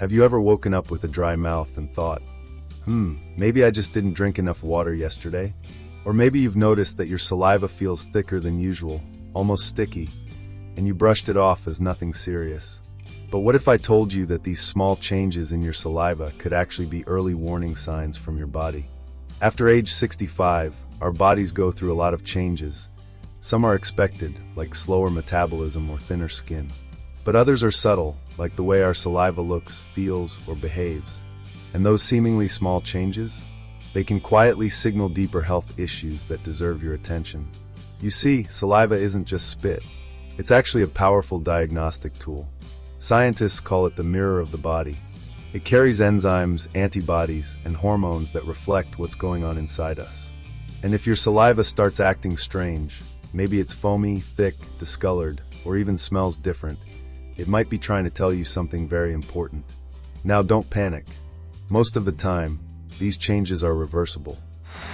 Have you ever woken up with a dry mouth and thought, maybe I just didn't drink enough water yesterday? Or maybe you've noticed that your saliva feels thicker than usual, almost sticky, and you brushed it off as nothing serious. But what if I told you that these small changes in your saliva could actually be early warning signs from your body? After age 65, our bodies go through a lot of changes. Some are expected, like slower metabolism or thinner skin. But others are subtle, like the way our saliva looks, feels, or behaves. And those seemingly small changes? They can quietly signal deeper health issues that deserve your attention. You see, saliva isn't just spit. It's actually a powerful diagnostic tool. Scientists call it the mirror of the body. It carries enzymes, antibodies, and hormones that reflect what's going on inside us. And if your saliva starts acting strange, maybe it's foamy, thick, discolored, or even smells different, it might be trying to tell you something very important. Now don't panic. Most of the time, these changes are reversible.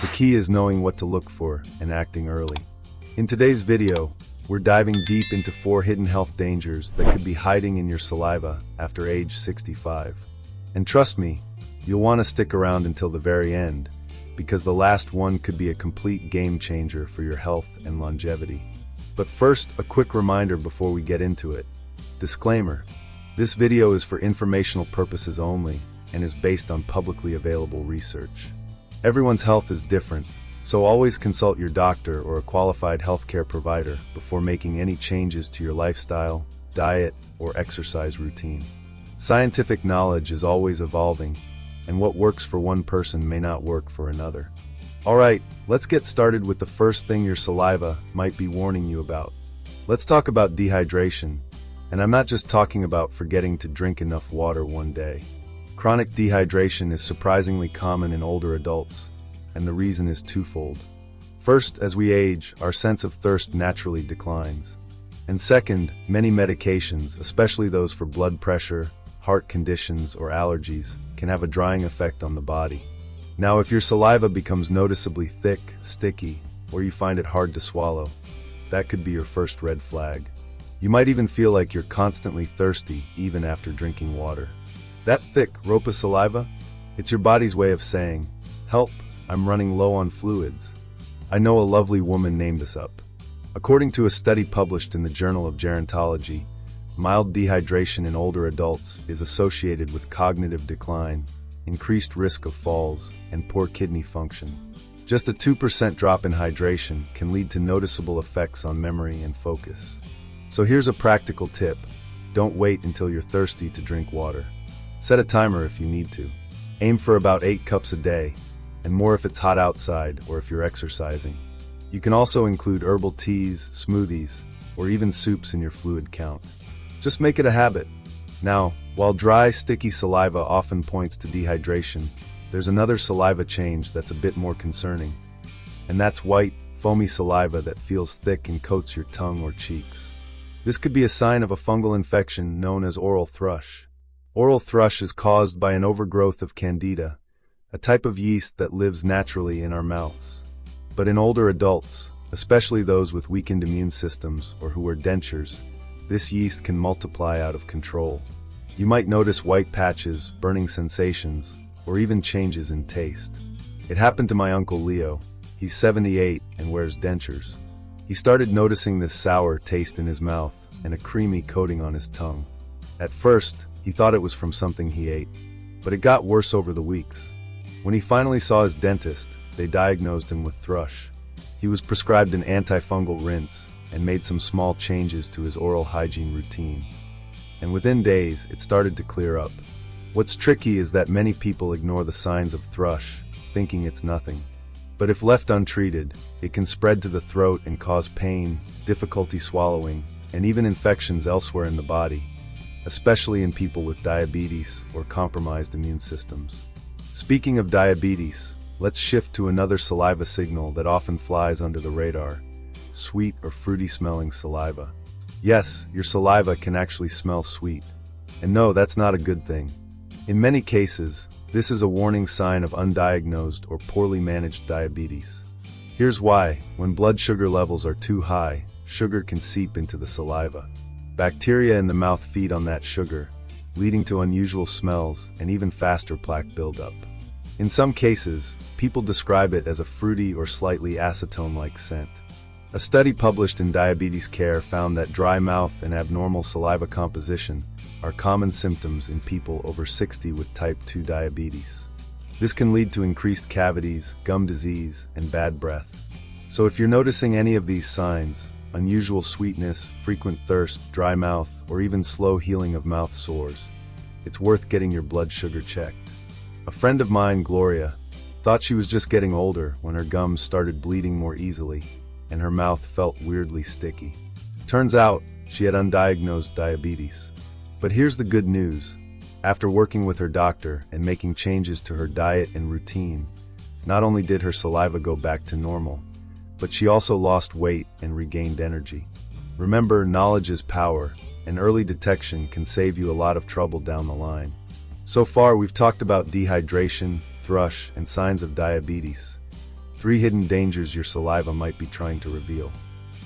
The key is knowing what to look for and acting early. In today's video, we're diving deep into 4 hidden health dangers that could be hiding in your saliva after age 65. And trust me, you'll want to stick around until the very end, because the last one could be a complete game changer for your health and longevity. But first, a quick reminder before we get into it. Disclaimer: this video is for informational purposes only and is based on publicly available research. Everyone's health is different, so always consult your doctor or a qualified healthcare provider before making any changes to your lifestyle, diet, or exercise routine. Scientific knowledge is always evolving, and what works for one person may not work for another. Alright, let's get started with the first thing your saliva might be warning you about. Let's talk about dehydration. And I'm not just talking about forgetting to drink enough water one day. Chronic dehydration is surprisingly common in older adults, and the reason is twofold. First, as we age, our sense of thirst naturally declines. And second, many medications, especially those for blood pressure, heart conditions, or allergies, can have a drying effect on the body. Now, if your saliva becomes noticeably thick, sticky, or you find it hard to swallow, that could be your first red flag. You might even feel like you're constantly thirsty even after drinking water. That thick, ropey saliva? It's your body's way of saying, "Help, I'm running low on fluids." I know a lovely woman named this up. According to a study published in the Journal of Gerontology, mild dehydration in older adults is associated with cognitive decline, increased risk of falls, and poor kidney function. Just a 2% drop in hydration can lead to noticeable effects on memory and focus. So here's a practical tip. Don't wait until you're thirsty to drink water. Set a timer if you need to. Aim for about 8 cups a day, and more if it's hot outside or if you're exercising. You can also include herbal teas, smoothies, or even soups in your fluid count. Just make it a habit. Now, while dry, sticky saliva often points to dehydration, there's another saliva change that's a bit more concerning. And that's white, foamy saliva that feels thick and coats your tongue or cheeks. This could be a sign of a fungal infection known as oral thrush. Oral thrush is caused by an overgrowth of candida, a type of yeast that lives naturally in our mouths. But in older adults, especially those with weakened immune systems or who wear dentures, this yeast can multiply out of control. You might notice white patches, burning sensations, or even changes in taste. It happened to my Uncle Leo. He's 78 and wears dentures. He started noticing this sour taste in his mouth and a creamy coating on his tongue. At first, he thought it was from something he ate, but it got worse over the weeks. When he finally saw his dentist, they diagnosed him with thrush. He was prescribed an antifungal rinse and made some small changes to his oral hygiene routine. And within days, it started to clear up. What's tricky is that many people ignore the signs of thrush, thinking it's nothing. But if left untreated, it can spread to the throat and cause pain, difficulty swallowing, and even infections elsewhere in the body, especially in people with diabetes or compromised immune systems. Speaking of diabetes, let's shift to another saliva signal that often flies under the radar: sweet or fruity-smelling saliva. Yes, your saliva can actually smell sweet. And no, that's not a good thing. In many cases, this is a warning sign of undiagnosed or poorly managed diabetes. Here's why. When blood sugar levels are too high, sugar can seep into the saliva. Bacteria in the mouth feed on that sugar, leading to unusual smells and even faster plaque buildup. In some cases, people describe it as a fruity or slightly acetone-like scent. A study published in Diabetes Care found that dry mouth and abnormal saliva composition are common symptoms in people over 60 with type 2 diabetes. This can lead to increased cavities, gum disease, and bad breath. So if you're noticing any of these signs, unusual sweetness, frequent thirst, dry mouth, or even slow healing of mouth sores, it's worth getting your blood sugar checked. A friend of mine, Gloria, thought she was just getting older when her gums started bleeding more easily and her mouth felt weirdly sticky. Turns out, she had undiagnosed diabetes. But here's the good news. After working with her doctor and making changes to her diet and routine, not only did her saliva go back to normal, but she also lost weight and regained energy. Remember, knowledge is power, and early detection can save you a lot of trouble down the line. So far, we've talked about dehydration, thrush, and signs of diabetes. 3 hidden dangers your saliva might be trying to reveal.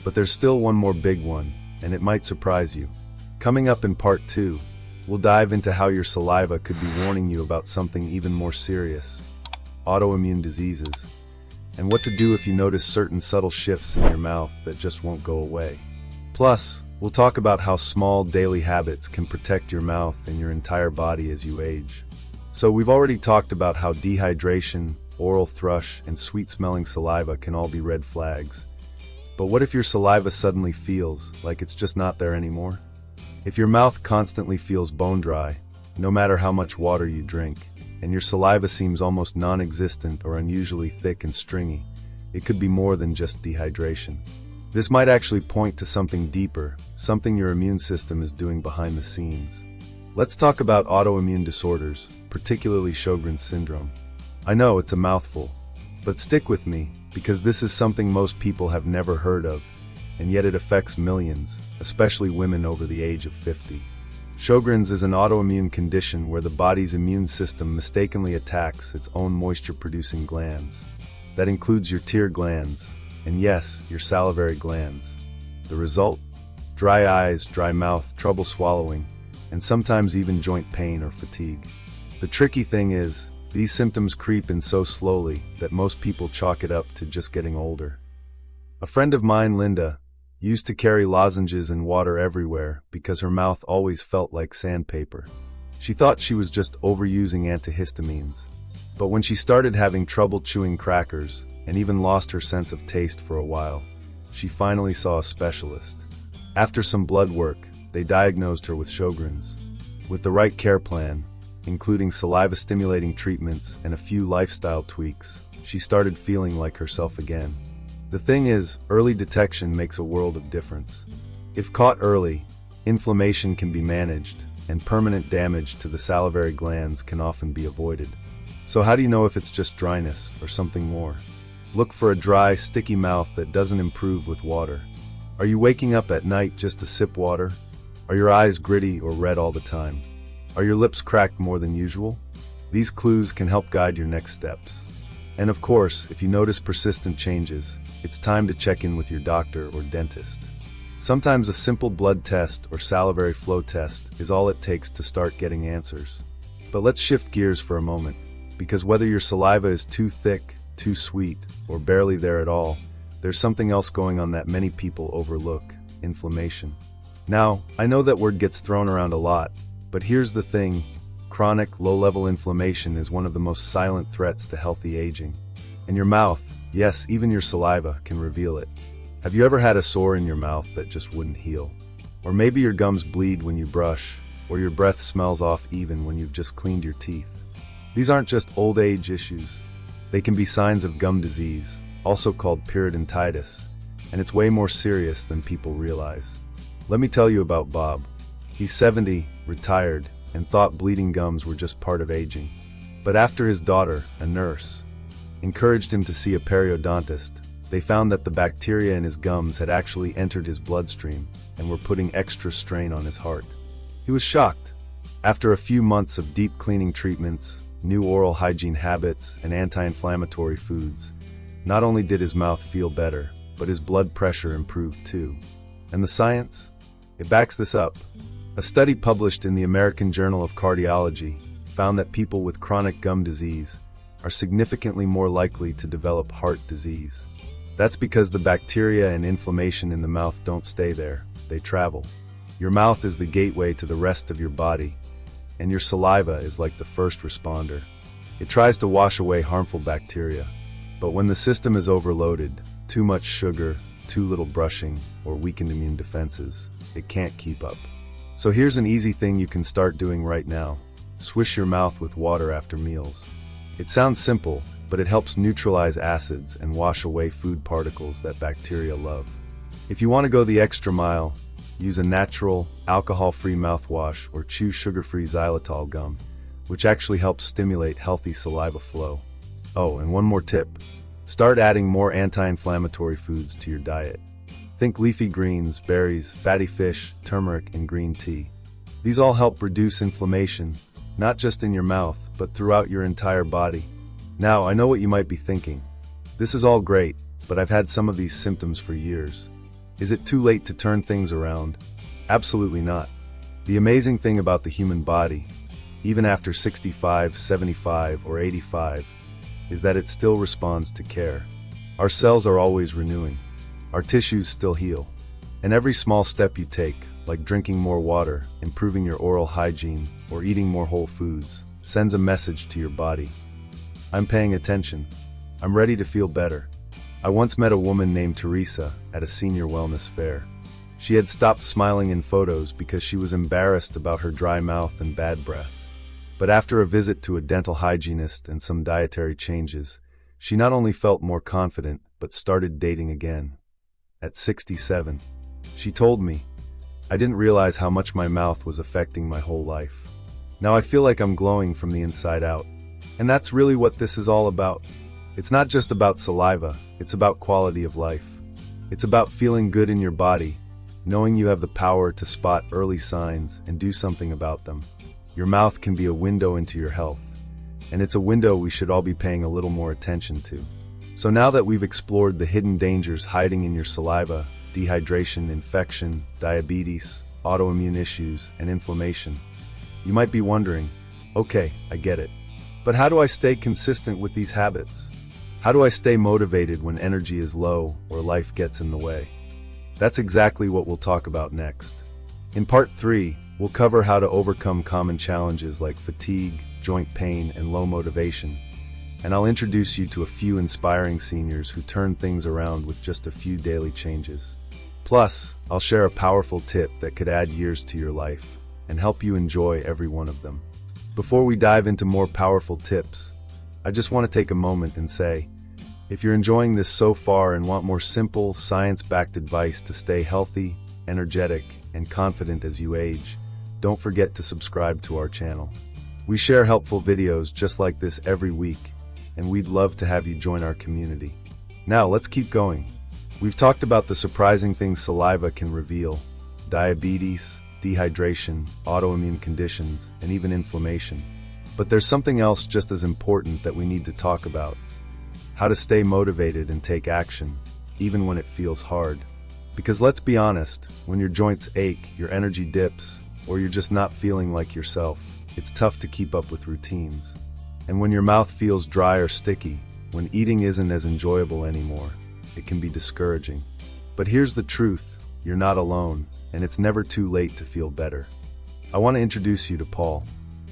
But there's still one more big one, and it might surprise you. Coming up in part 2, we'll dive into how your saliva could be warning you about something even more serious: autoimmune diseases, and what to do if you notice certain subtle shifts in your mouth that just won't go away. Plus, we'll talk about how small daily habits can protect your mouth and your entire body as you age. So we've already talked about how dehydration, oral thrush, and sweet-smelling saliva can all be red flags. But what if your saliva suddenly feels like it's just not there anymore? If your mouth constantly feels bone dry, no matter how much water you drink, and your saliva seems almost non-existent or unusually thick and stringy, it could be more than just dehydration. This might actually point to something deeper, something your immune system is doing behind the scenes. Let's talk about autoimmune disorders, particularly Sjogren's syndrome. I know it's a mouthful, but stick with me, because this is something most people have never heard of, and yet it affects millions, especially women over the age of 50. Sjogren's is an autoimmune condition where the body's immune system mistakenly attacks its own moisture-producing glands. That includes your tear glands, and yes, your salivary glands. The result? Dry eyes, dry mouth, trouble swallowing, and sometimes even joint pain or fatigue. The tricky thing is, these symptoms creep in so slowly that most people chalk it up to just getting older. A friend of mine, Linda, used to carry lozenges and water everywhere because her mouth always felt like sandpaper. She thought she was just overusing antihistamines. But when she started having trouble chewing crackers, and even lost her sense of taste for a while, she finally saw a specialist. After some blood work, they diagnosed her with Sjogren's. With the right care plan, including saliva-stimulating treatments and a few lifestyle tweaks, she started feeling like herself again. The thing is, early detection makes a world of difference. If caught early, inflammation can be managed, and permanent damage to the salivary glands can often be avoided. So how do you know if it's just dryness or something more? Look for a dry, sticky mouth that doesn't improve with water. Are you waking up at night just to sip water? Are your eyes gritty or red all the time? Are your lips cracked more than usual? These clues can help guide your next steps. And of course, if you notice persistent changes, it's time to check in with your doctor or dentist. Sometimes a simple blood test or salivary flow test is all it takes to start getting answers. But let's shift gears for a moment, because whether your saliva is too thick, too sweet, or barely there at all, there's something else going on that many people overlook: inflammation. Now, I know that word gets thrown around a lot, but here's the thing: chronic, low-level inflammation is one of the most silent threats to healthy aging. And your mouth, yes, even your saliva, can reveal it. Have you ever had a sore in your mouth that just wouldn't heal? Or maybe your gums bleed when you brush, or your breath smells off even when you've just cleaned your teeth. These aren't just old age issues. They can be signs of gum disease, also called periodontitis, and it's way more serious than people realize. Let me tell you about Bob. He's 70, retired, and thought bleeding gums were just part of aging. But after his daughter, a nurse, encouraged him to see a periodontist, they found that the bacteria in his gums had actually entered his bloodstream and were putting extra strain on his heart. He was shocked. After a few months of deep cleaning treatments, new oral hygiene habits, and anti-inflammatory foods, not only did his mouth feel better, but his blood pressure improved too. And the science? It backs this up. A study published in the American Journal of Cardiology found that people with chronic gum disease are significantly more likely to develop heart disease. That's because the bacteria and inflammation in the mouth don't stay there, they travel. Your mouth is the gateway to the rest of your body, and your saliva is like the first responder. It tries to wash away harmful bacteria, but when the system is overloaded, too much sugar, too little brushing, or weakened immune defenses, it can't keep up. So here's an easy thing you can start doing right now. Swish your mouth with water after meals. It sounds simple, but it helps neutralize acids and wash away food particles that bacteria love. If you want to go the extra mile, use a natural, alcohol-free mouthwash or chew sugar-free xylitol gum, which actually helps stimulate healthy saliva flow. Oh, and one more tip. Start adding more anti-inflammatory foods to your diet. Think leafy greens, berries, fatty fish, turmeric, and green tea. These all help reduce inflammation, not just in your mouth, but throughout your entire body. Now, I know what you might be thinking. This is all great, but I've had some of these symptoms for years. Is it too late to turn things around? Absolutely not. The amazing thing about the human body, even after 65, 75, or 85, is that it still responds to care. Our cells are always renewing. Our tissues still heal. And every small step you take, like drinking more water, improving your oral hygiene, or eating more whole foods, sends a message to your body. I'm paying attention. I'm ready to feel better. I once met a woman named Teresa at a senior wellness fair. She had stopped smiling in photos because she was embarrassed about her dry mouth and bad breath. But after a visit to a dental hygienist and some dietary changes, she not only felt more confident, but started dating again. At 67, she told me, "I didn't realize how much my mouth was affecting my whole life. Now I feel like I'm glowing from the inside out." And that's really what this is all about. It's not just about saliva, it's about quality of life. It's about feeling good in your body, knowing you have the power to spot early signs and do something about them. Your mouth can be a window into your health, and it's a window we should all be paying a little more attention to. So now that we've explored the hidden dangers hiding in your saliva, dehydration, infection, diabetes, autoimmune issues, and inflammation, you might be wondering, okay, I get it. But how do I stay consistent with these habits? How do I stay motivated when energy is low or life gets in the way? That's exactly what we'll talk about next. In part 3, we'll cover how to overcome common challenges like fatigue, joint pain, and low motivation. And I'll introduce you to a few inspiring seniors who turn things around with just a few daily changes. Plus, I'll share a powerful tip that could add years to your life and help you enjoy every one of them. Before we dive into more powerful tips, I just want to take a moment and say, if you're enjoying this so far and want more simple, science-backed advice to stay healthy, energetic, and confident as you age, don't forget to subscribe to our channel. We share helpful videos just like this every week, and we'd love to have you join our community. Now, let's keep going. We've talked about the surprising things saliva can reveal: diabetes, dehydration, autoimmune conditions, and even inflammation. But there's something else just as important that we need to talk about: how to stay motivated and take action, even when it feels hard. Because let's be honest, when your joints ache, your energy dips, or you're just not feeling like yourself, it's tough to keep up with routines. And when your mouth feels dry or sticky, when eating isn't as enjoyable anymore, it can be discouraging. But here's the truth, you're not alone, and it's never too late to feel better. I want to introduce you to Paul.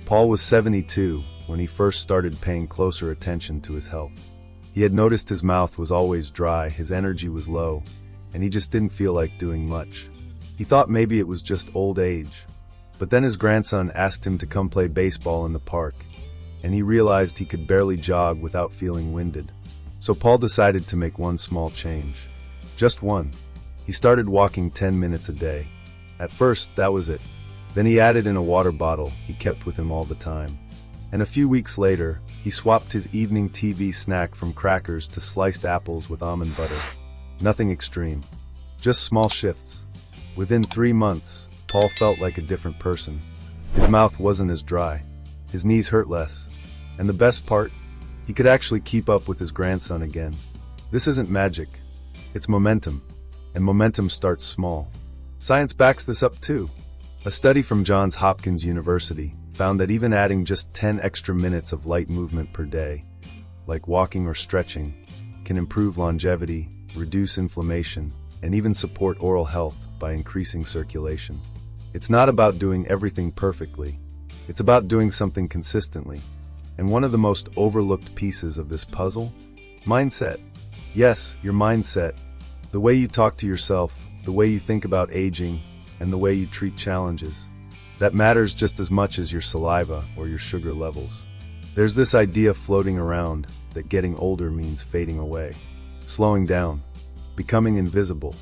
Paul was 72 when he first started paying closer attention to his health. He had noticed his mouth was always dry, his energy was low, and he just didn't feel like doing much. He thought maybe it was just old age. But then his grandson asked him to come play baseball in the park, and he realized he could barely jog without feeling winded. So Paul decided to make one small change. Just one. He started walking 10 minutes a day. At first, that was it. Then he added in a water bottle he kept with him all the time. And a few weeks later, he swapped his evening TV snack from crackers to sliced apples with almond butter. Nothing extreme. Just small shifts. Within 3 months, Paul felt like a different person. His mouth wasn't as dry. His knees hurt less. And the best part? He could actually keep up with his grandson again. This isn't magic. It's momentum. And momentum starts small. Science backs this up too. A study from Johns Hopkins University found that even adding just 10 extra minutes of light movement per day, like walking or stretching, can improve longevity, reduce inflammation, and even support oral health by increasing circulation. It's not about doing everything perfectly. It's about doing something consistently. And one of the most overlooked pieces of this puzzle? Mindset. Yes, your mindset. The way you talk to yourself, the way you think about aging, and the way you treat challenges. That matters just as much as your saliva or your sugar levels. There's this idea floating around that getting older means fading away, slowing down, becoming invisible.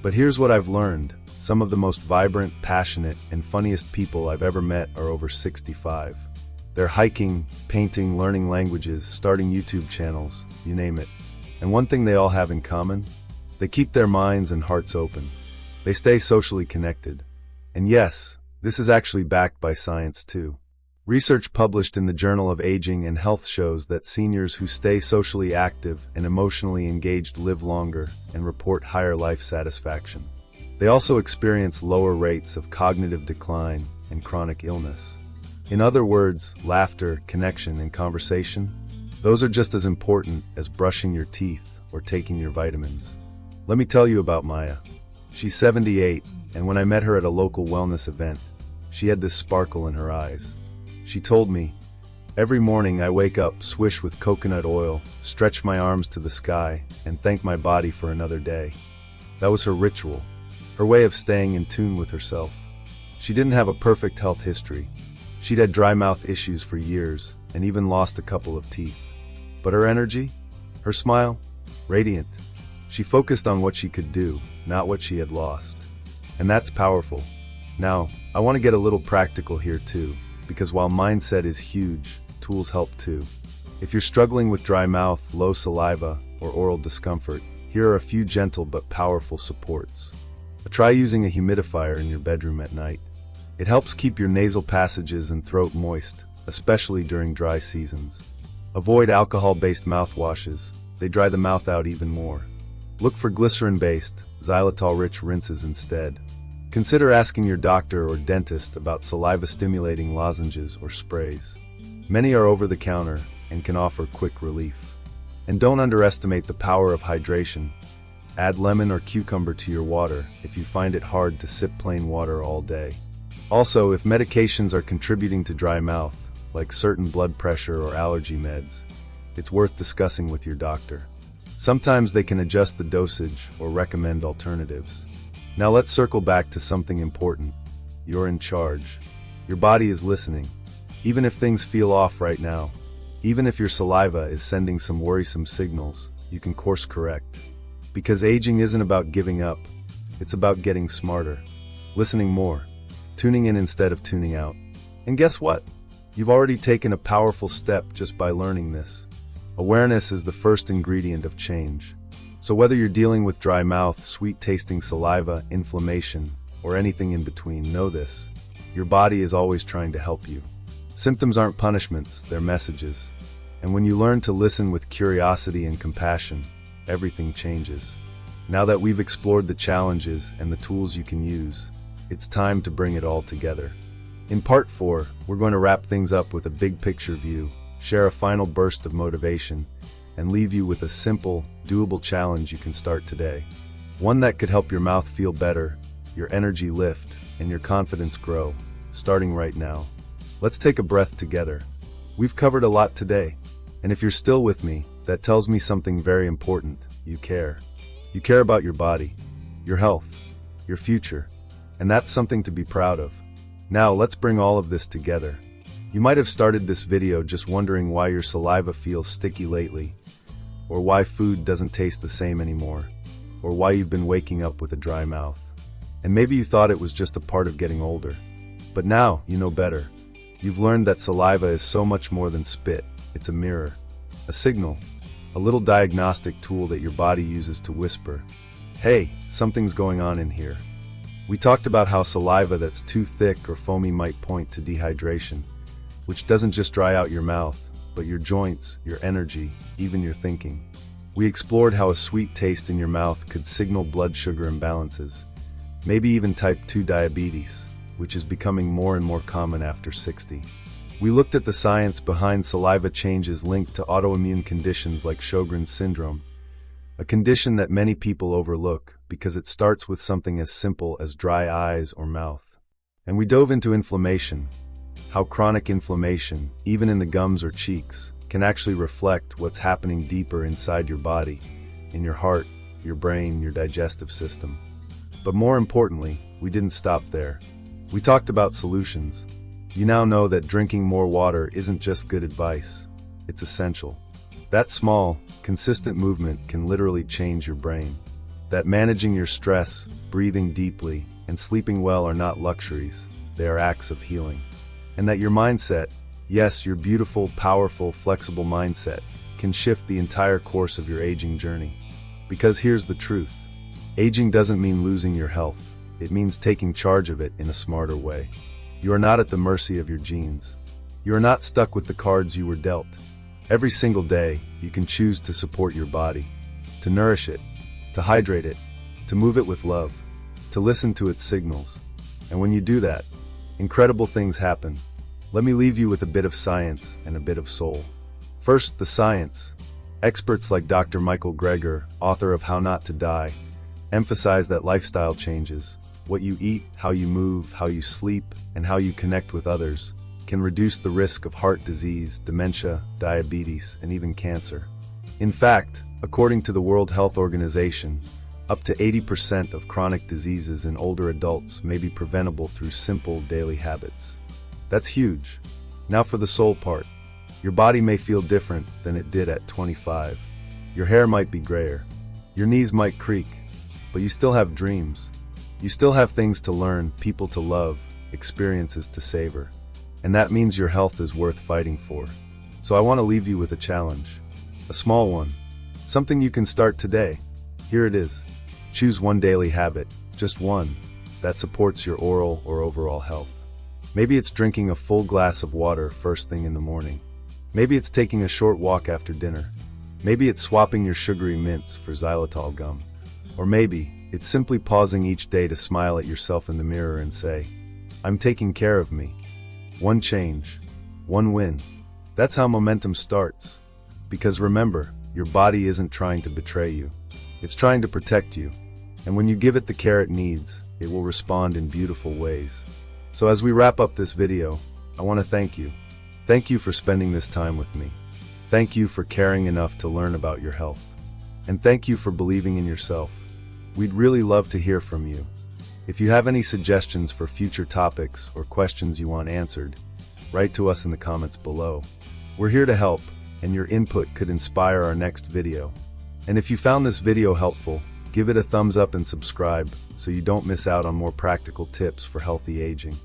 But here's what I've learned. Some of the most vibrant, passionate, and funniest people I've ever met are over 65. They're hiking, painting, learning languages, starting YouTube channels, you name it. And one thing they all have in common? They keep their minds and hearts open. They stay socially connected. And yes, this is actually backed by science too. Research published in the Journal of Aging and Health shows that seniors who stay socially active and emotionally engaged live longer and report higher life satisfaction. They also experience lower rates of cognitive decline and chronic illness. In other words, laughter, connection, and conversation, those are just as important as brushing your teeth or taking your vitamins. Let me tell you about Maya. She's 78, and when I met her at a local wellness event, she had this sparkle in her eyes. She told me, "Every morning I wake up, swish with coconut oil, stretch my arms to the sky, and thank my body for another day." That was her ritual, her way of staying in tune with herself. She didn't have a perfect health history. She'd had dry mouth issues for years, and even lost a couple of teeth. But her energy? Her smile? Radiant. She focused on what she could do, not what she had lost. And that's powerful. Now, I want to get a little practical here too, because while mindset is huge, tools help too. If you're struggling with dry mouth, low saliva, or oral discomfort, here are a few gentle but powerful supports. Try using a humidifier in your bedroom at night. It helps keep your nasal passages and throat moist, especially during dry seasons. Avoid alcohol-based mouthwashes. They dry the mouth out even more. Look for glycerin-based, xylitol-rich rinses instead. Consider asking your doctor or dentist about saliva-stimulating lozenges or sprays. Many are over-the-counter and can offer quick relief. And don't underestimate the power of hydration. Add lemon or cucumber to your water if you find it hard to sip plain water all day. Also, if medications are contributing to dry mouth, like certain blood pressure or allergy meds, it's worth discussing with your doctor. Sometimes they can adjust the dosage or recommend alternatives. Now let's circle back to something important. You're in charge. Your body is listening. Even if things feel off right now, even if your saliva is sending some worrisome signals, you can course correct. Because aging isn't about giving up, it's about getting smarter, listening more, tuning in instead of tuning out. And guess what? You've already taken a powerful step just by learning this. Awareness is the first ingredient of change. So whether you're dealing with dry mouth, sweet-tasting saliva, inflammation, or anything in between, know this. Your body is always trying to help you. Symptoms aren't punishments, they're messages. And when you learn to listen with curiosity and compassion, everything changes. Now that we've explored the challenges and the tools you can use, it's time to bring it all together. In part 4, we're going to wrap things up with a big picture view, share a final burst of motivation, and leave you with a simple, doable challenge you can start today. One that could help your mouth feel better, your energy lift, and your confidence grow, starting right now. Let's take a breath together. We've covered a lot today, and if you're still with me, that tells me something very important. You care. You care about your body, your health, your future, and that's something to be proud of. Now let's bring all of this together. You might have started this video just wondering why your saliva feels sticky lately, or why food doesn't taste the same anymore, or why you've been waking up with a dry mouth. And maybe you thought it was just a part of getting older. But now you know better. You've learned that saliva is so much more than spit. It's a mirror, a signal, a little diagnostic tool that your body uses to whisper, "Hey, something's going on in here." We talked about how saliva that's too thick or foamy might point to dehydration, which doesn't just dry out your mouth, but your joints, your energy, even your thinking. We explored how a sweet taste in your mouth could signal blood sugar imbalances, maybe even type 2 diabetes, which is becoming more and more common after 60. We looked at the science behind saliva changes linked to autoimmune conditions like Sjogren's syndrome, a condition that many people overlook because it starts with something as simple as dry eyes or mouth. And we dove into inflammation, how chronic inflammation, even in the gums or cheeks, can actually reflect what's happening deeper inside your body, in your heart, your brain, your digestive system. But more importantly, we didn't stop there. We talked about solutions. You now know that drinking more water isn't just good advice, it's essential. That small, consistent movement can literally change your brain. That managing your stress, breathing deeply, and sleeping well are not luxuries, they are acts of healing. And that your mindset, yes, your beautiful, powerful, flexible mindset, can shift the entire course of your aging journey. Because here's the truth. Aging doesn't mean losing your health, it means taking charge of it in a smarter way. You are not at the mercy of your genes. You are not stuck with the cards you were dealt. Every single day, you can choose to support your body, to nourish it, to hydrate it, to move it with love, to listen to its signals. And when you do that, incredible things happen. Let me leave you with a bit of science and a bit of soul. First, the science. Experts like Dr. Michael Greger, author of How Not to Die, emphasize that lifestyle changes, what you eat, how you move, how you sleep, and how you connect with others, can reduce the risk of heart disease, dementia, diabetes, and even cancer. In fact, according to the World Health Organization, up to 80% of chronic diseases in older adults may be preventable through simple daily habits. That's huge. Now for the soul part. Your body may feel different than it did at 25. Your hair might be grayer. Your knees might creak. But you still have dreams. You still have things to learn, people to love, experiences to savor. And that means your health is worth fighting for. So I want to leave you with a challenge. A small one. Something you can start today. Here it is. Choose one daily habit, just one, that supports your oral or overall health. Maybe it's drinking a full glass of water first thing in the morning. Maybe it's taking a short walk after dinner. Maybe it's swapping your sugary mints for xylitol gum. Or maybe it's simply pausing each day to smile at yourself in the mirror and say, I'm taking care of me. One change, one win. That's how momentum starts. Because remember, your body isn't trying to betray you. It's trying to protect you. And when you give it the care it needs, it will respond in beautiful ways. So as we wrap up this video, I want to thank you. Thank you for spending this time with me. Thank you for caring enough to learn about your health. And thank you for believing in yourself. We'd really love to hear from you. If you have any suggestions for future topics or questions you want answered, write to us in the comments below. We're here to help, and your input could inspire our next video. And if you found this video helpful, give it a thumbs up and subscribe so you don't miss out on more practical tips for healthy aging.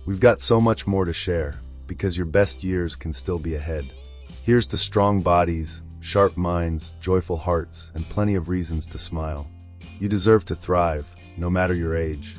We've got so much more to share, because your best years can still be ahead. Here's to strong bodies, sharp minds, joyful hearts, and plenty of reasons to smile. You deserve to thrive, no matter your age.